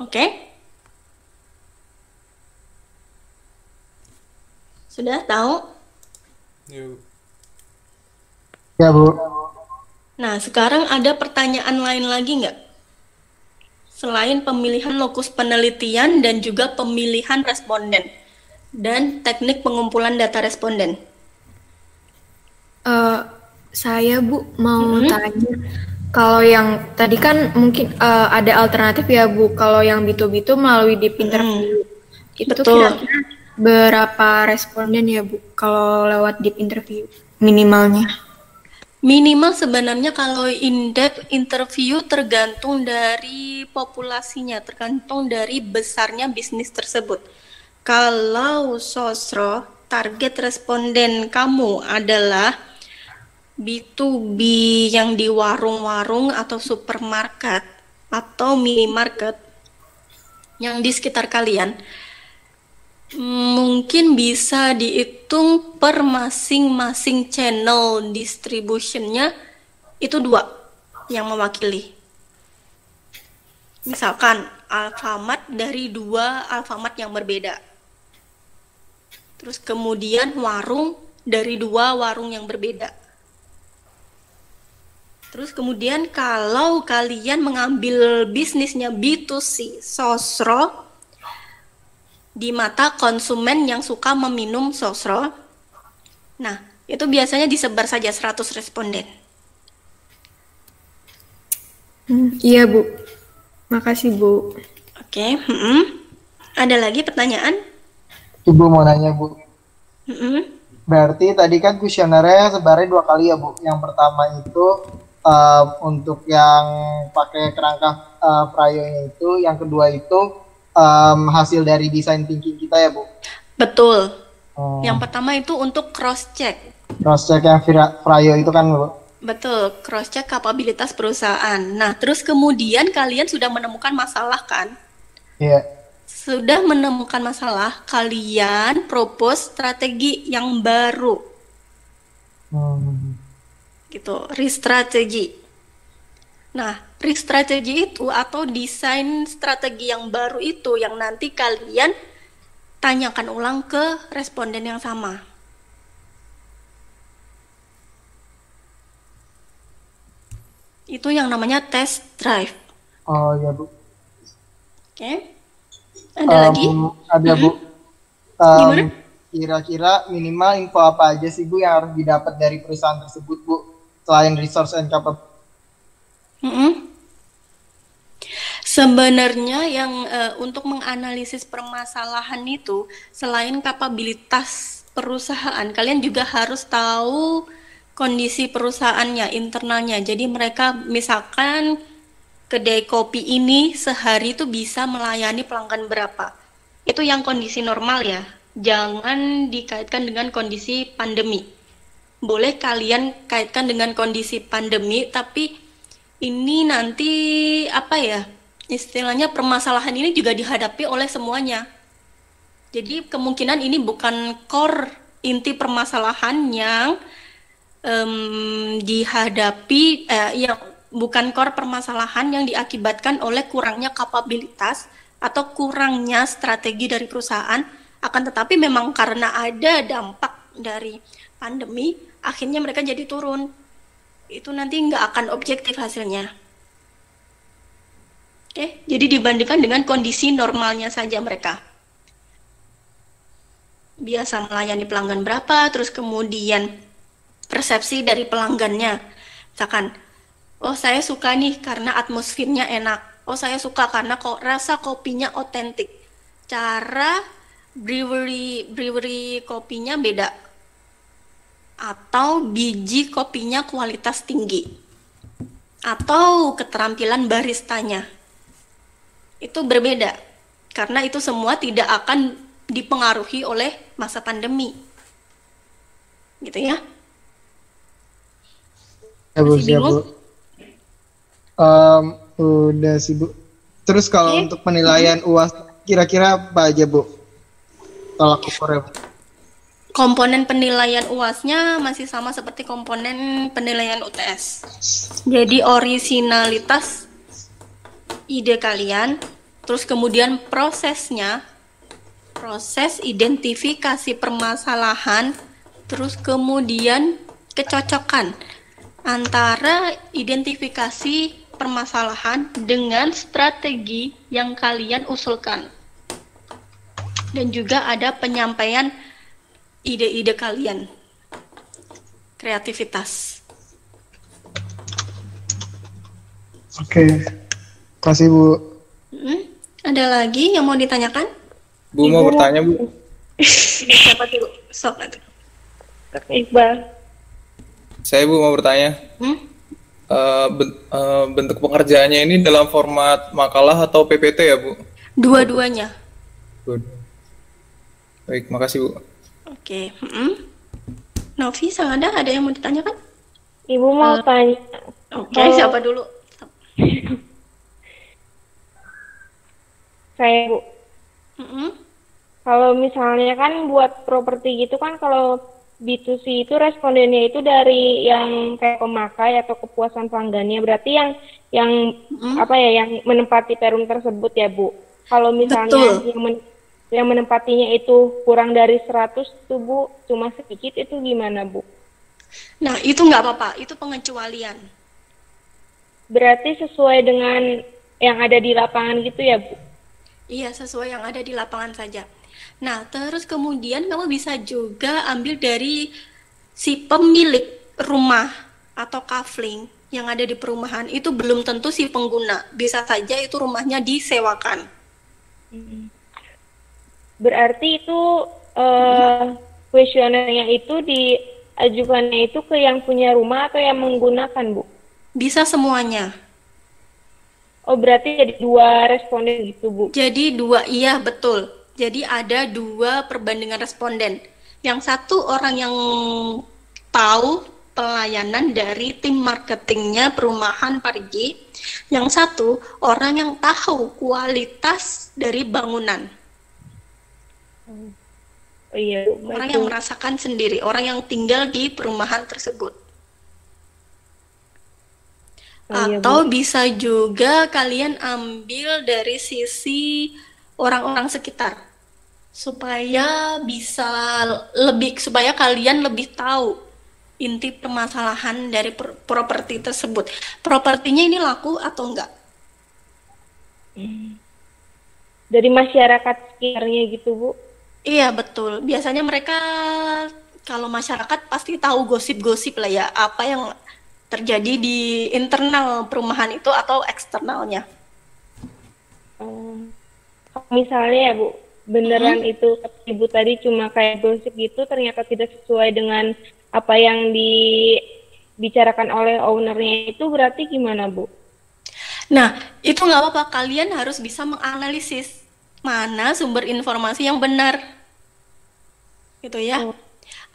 Oke, sudah tahu? Yuk. Ya, Bu. Nah, sekarang ada pertanyaan lain lagi nggak? Selain pemilihan lokus penelitian dan juga pemilihan responden dan teknik pengumpulan data responden. Eh, saya Bu mau tanya, kalau yang tadi kan mungkin ada alternatif ya Bu, kalau yang bitu-bitu melalui deep interview, itu Betul. kira-kira berapa responden ya Bu, kalau lewat deep interview minimalnya? Minimal sebenarnya kalau in-depth interview tergantung dari populasinya, tergantung dari besarnya bisnis tersebut. Kalau sosro, target responden kamu adalah B2B yang di warung-warung atau supermarket atau minimarket yang di sekitar kalian, mungkin bisa dihitung per masing-masing channel distributionnya itu 2 yang mewakili. Misalkan Alfamart dari 2 Alfamart yang berbeda. Terus kemudian warung dari 2 warung yang berbeda. Terus kemudian kalau kalian mengambil bisnisnya B2C, sosro, di mata konsumen yang suka meminum sosro, nah itu biasanya disebar saja 100 responden. Iya Bu, makasih Bu. Oke, ada lagi pertanyaan? Ibu mau nanya, Bu. Berarti tadi kan kuesionernya sebenarnya 2 kali ya, Bu. Yang pertama itu untuk yang pakai kerangka Prayonya itu, yang kedua itu hasil dari desain thinking kita ya, Bu. Betul. Yang pertama itu untuk cross check. Cross check yang Prayo itu kan, Bu. Betul, cross check kapabilitas perusahaan. Nah, terus kemudian kalian sudah menemukan masalah kan? Iya. Sudah menemukan masalah, kalian propose strategi yang baru. Gitu, re-strategi. Nah, re-strategi itu atau desain strategi yang baru itu yang nanti kalian tanyakan ulang ke responden yang sama. Itu yang namanya test drive. Oh ya, Bu. Oke. Ada lagi? Ada, Bu. Gimana? Kira-kira minimal info apa aja sih, Bu, yang harus didapat dari perusahaan tersebut, Bu? Selain resource and capability. Sebenarnya yang untuk menganalisis permasalahan itu, selain kapabilitas perusahaan, kalian juga harus tahu kondisi perusahaannya, internalnya. Jadi mereka misalkan kedai kopi ini sehari itu bisa melayani pelanggan berapa. Itu yang kondisi normal ya. Jangan dikaitkan dengan kondisi pandemi. Boleh kalian kaitkan dengan kondisi pandemi, tapi ini nanti apa ya? Istilahnya permasalahan ini juga dihadapi oleh semuanya. Jadi kemungkinan ini bukan core inti permasalahan yang dihadapi, yang bukan core permasalahan yang diakibatkan oleh kurangnya kapabilitas atau kurangnya strategi dari perusahaan, akan tetapi memang karena ada dampak dari pandemi, akhirnya mereka jadi turun. Itu nanti nggak akan objektif hasilnya. Oke, jadi dibandingkan dengan kondisi normalnya saja mereka. Biasa melayani pelanggan berapa, terus kemudian persepsi dari pelanggannya. Misalkan, oh saya suka nih karena atmosfernya enak. Oh saya suka karena rasa kopinya otentik. Cara brewery kopinya beda. Atau biji kopinya kualitas tinggi. Atau keterampilan baristanya. Itu berbeda. Karena itu semua tidak akan dipengaruhi oleh masa pandemi. Gitu ya. Ya, Bu, Masih bingung? Udah sih, Bu. Terus kalau untuk penilaian UAS kira-kira apa aja, Bu? Tolak ukurnya, Bu. Komponen penilaian UAS-nya masih sama seperti komponen penilaian UTS. Jadi orisinalitas ide kalian, Terus kemudian proses identifikasi permasalahan, terus kemudian kecocokan antara identifikasi permasalahan dengan strategi yang kalian usulkan. Dan juga ada penyampaian ide-ide kalian. Kreativitas. Oke. Kasih Bu. Ada lagi yang mau ditanyakan? Bu mau bertanya, Bu. Siapa dulu? Sok. Iqbal. Saya Bu mau bertanya. Bentuk pengerjaannya ini dalam format makalah atau PPT ya, Bu? Dua-duanya. Baik, makasih Bu. Oke. Novi, ada yang mau ditanyakan? Ibu mau tanya. Oke, siapa dulu? Saya, Bu. Kalau misalnya kan buat properti gitu kan, kalau B2C itu respondennya itu dari yang kayak pemakai atau kepuasan pelanggannya, berarti yang apa ya, yang menempati perum tersebut ya, Bu. Kalau misalnya yang menempatinya itu kurang dari 100 tuh, Bu, cuma sedikit, itu gimana, Bu? Nah, itu nggak apa-apa, itu pengecualian. Berarti sesuai dengan yang ada di lapangan gitu ya, Bu? Iya, sesuai yang ada di lapangan saja. Nah, terus kemudian kamu bisa juga ambil dari si pemilik rumah atau kafling yang ada di perumahan. Itu belum tentu si pengguna. Bisa saja itu rumahnya disewakan. Berarti itu kuesionernya itu diajukannya itu ke yang punya rumah atau yang menggunakan, Bu? Bisa semuanya. Oh, berarti jadi 2 responden gitu, Bu? Jadi 2, iya betul. Jadi ada 2 perbandingan responden. Yang satu orang yang tahu pelayanan dari tim marketingnya perumahan Parigi. Yang satu orang yang tahu kualitas dari bangunan. Oh iya, orang yang merasakan sendiri, orang yang tinggal di perumahan tersebut. Atau bisa juga kalian ambil dari sisi orang-orang sekitar, supaya kalian lebih tahu inti permasalahan dari properti tersebut. Propertinya ini laku atau enggak? Dari masyarakat sekitarnya gitu, Bu? Iya, betul. Biasanya mereka, kalau masyarakat pasti tahu gosip-gosip lah ya, apa yang terjadi di internal perumahan itu atau eksternalnya. Misalnya ya, Bu, beneran itu Ibu tadi cuma kayak gosip gitu, ternyata tidak sesuai dengan apa yang dibicarakan oleh ownernya, itu berarti gimana, Bu? Nah, itu nggak apa-apa. Kalian harus bisa menganalisis mana sumber informasi yang benar. Gitu ya.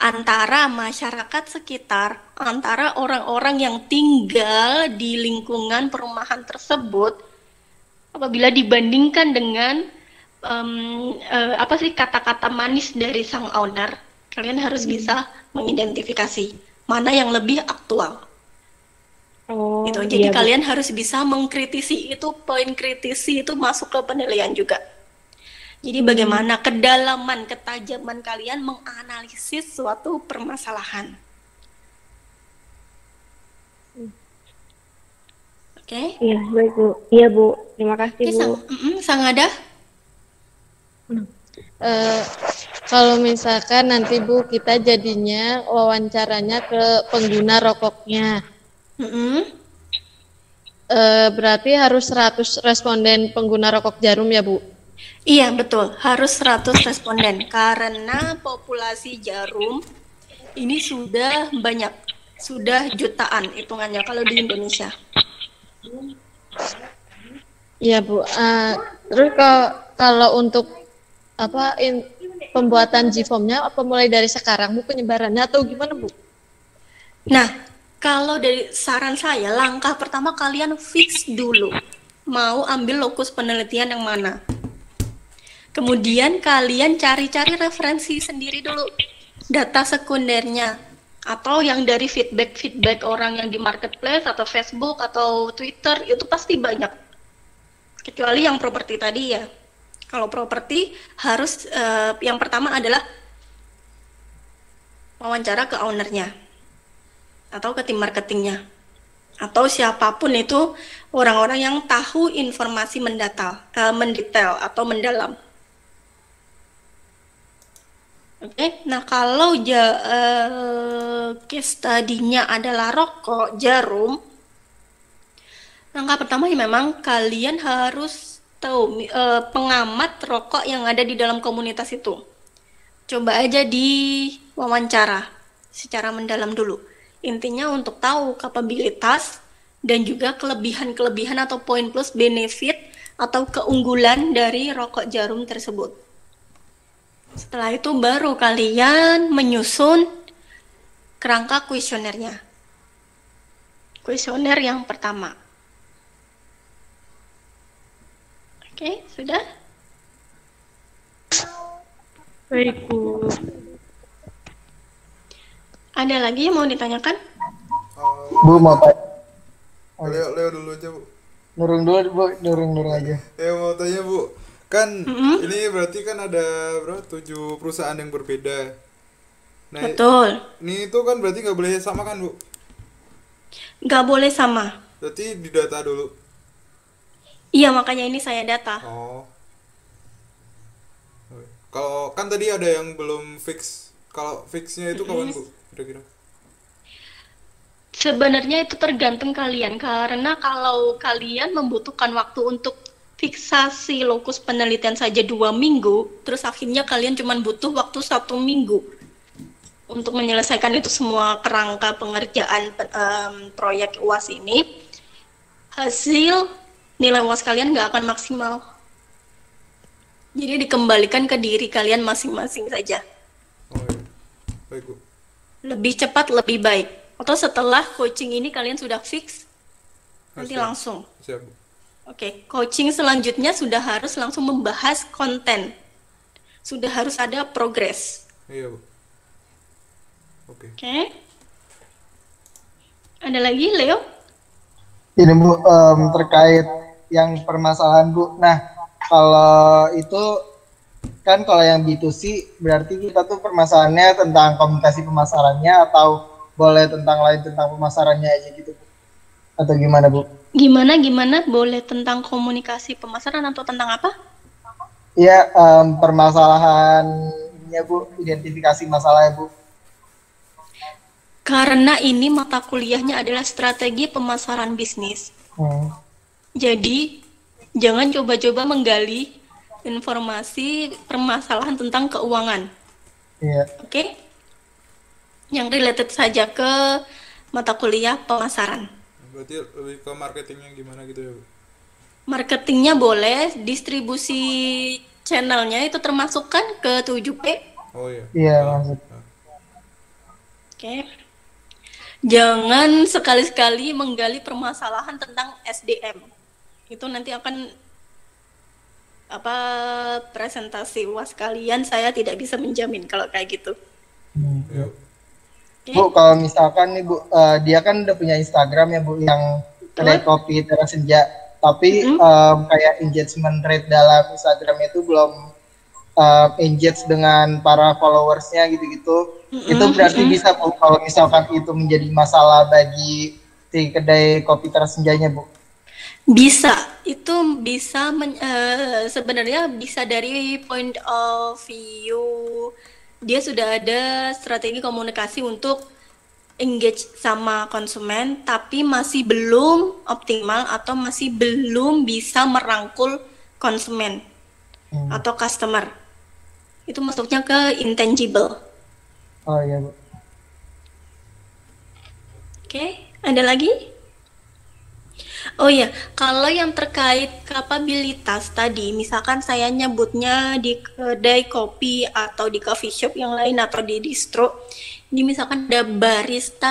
Antara masyarakat sekitar, antara orang-orang yang tinggal di lingkungan perumahan tersebut, apabila dibandingkan dengan kata-kata manis dari sang owner, kalian harus bisa mengidentifikasi mana yang lebih aktual. Gitu. Jadi kalian harus bisa mengkritisi itu, poin kritisi itu masuk ke penilaian juga. Jadi bagaimana kedalaman, ketajaman kalian menganalisis suatu permasalahan. Oke? Iya, baik, Bu. Iya, Bu. Terima kasih, Bu. Sangada? Kalau misalkan nanti, Bu, kita jadinya wawancaranya ke pengguna rokoknya. Berarti harus 100 responden pengguna rokok Jarum ya, Bu? Iya, betul. Harus 100 responden. Karena populasi Jarum ini sudah banyak. Sudah jutaan hitungannya kalau di Indonesia. Iya, Bu. Terus kalau untuk pembuatan G-Form-nya apa mulai dari sekarang, Bu, penyebarannya atau gimana, Bu? Nah, kalau dari saran saya, langkah pertama kalian fix dulu. Mau ambil lokus penelitian yang mana. Kemudian kalian cari-cari referensi sendiri dulu. Data sekundernya. Atau yang dari feedback orang yang di marketplace atau Facebook atau Twitter, itu pasti banyak. Kecuali yang properti tadi ya. Kalau properti harus yang pertama adalah wawancara ke ownernya atau ke tim marketingnya atau siapapun itu orang-orang yang tahu informasi mendetail atau mendalam. Oke, nah kalau case tadinya adalah rokok jarum, langkah pertama ya memang kalian harus tahu pengamat rokok yang ada di dalam komunitas itu. Coba aja diwawancara secara mendalam dulu. Intinya untuk tahu kapabilitas dan juga kelebihan-kelebihan atau poin plus benefit atau keunggulan dari rokok jarum tersebut. Setelah itu baru kalian menyusun kerangka kuesionernya. Kuesioner yang pertama. Oke, sudah? Baik, Bu. Ada lagi yang mau ditanyakan? Bu mau tanya. Leo dulu aja, Bu. Nurung dulu, Bu. Nurung aja. Mau tanya, Bu. Kan ini berarti kan ada berapa? 7 perusahaan yang berbeda. Nah, Betul. ini itu kan berarti nggak boleh sama kan, Bu? Nggak boleh sama. Berarti didata dulu. Iya, makanya ini saya data. Oh. Kalau kan tadi ada yang belum fix. Kalau fixnya itu kapan, Bu? Kira-kira? Sebenarnya itu tergantung kalian, karena kalau kalian membutuhkan waktu untuk fiksasi lokus penelitian saja 2 minggu, terus akhirnya kalian cuma butuh waktu 1 minggu untuk menyelesaikan itu semua kerangka pengerjaan proyek UAS ini, hasil nilai UAS kalian nggak akan maksimal. Jadi dikembalikan ke diri kalian masing-masing saja. Oh iya. Baik, Bu. Lebih cepat, lebih baik. Atau setelah coaching ini kalian sudah fix, nanti Siap. langsung. Siap, Bu. Oke, coaching selanjutnya sudah harus langsung membahas konten. Sudah harus ada progres. Iya, Bu. Oke. Oke. Ada lagi, Leo? Ini Bu, terkait yang permasalahan Bu. Nah, kalau itu kan kalau yang B2C berarti kita tuh permasalahannya tentang komunikasi pemasarannya atau boleh tentang pemasarannya aja gitu Bu? Atau gimana Bu? Gimana? Boleh tentang komunikasi pemasaran atau tentang apa? Iya, permasalahannya Bu, identifikasi masalahnya Bu. Karena ini mata kuliahnya adalah strategi pemasaran bisnis. Jadi, jangan coba-coba menggali informasi permasalahan tentang keuangan. Iya. Oke? Yang related saja ke mata kuliah pemasaran. Berarti lebih ke marketingnya gimana gitu ya, Bu? Marketingnya boleh, distribusi channelnya itu termasuk kan ke 7P. Oh iya. Iya, maksud. Oke. Jangan sekali-sekali menggali permasalahan tentang SDM. Itu nanti akan presentasi UAS kalian saya tidak bisa menjamin kalau kayak gitu. Iya. Oke. Bu, kalau misalkan nih Bu, dia kan udah punya Instagram ya Bu, yang kedai kopi Teras Senja, tapi kayak engagement rate dalam Instagram itu belum engage dengan para followersnya gitu-gitu. Itu berarti bisa Bu, kalau misalkan itu menjadi masalah bagi si kedai kopi Teras Senjanya Bu? Bisa, itu bisa sebenarnya bisa dari point of view dia sudah ada strategi komunikasi untuk engage sama konsumen, tapi masih belum optimal atau masih belum bisa merangkul konsumen atau customer. Itu masuknya ke intangible. Oh iya Bu. Oke, ada lagi? Oh iya, kalau yang terkait kapabilitas tadi, misalkan saya nyebutnya di kedai kopi atau di coffee shop yang lain atau di distro, ini misalkan ada barista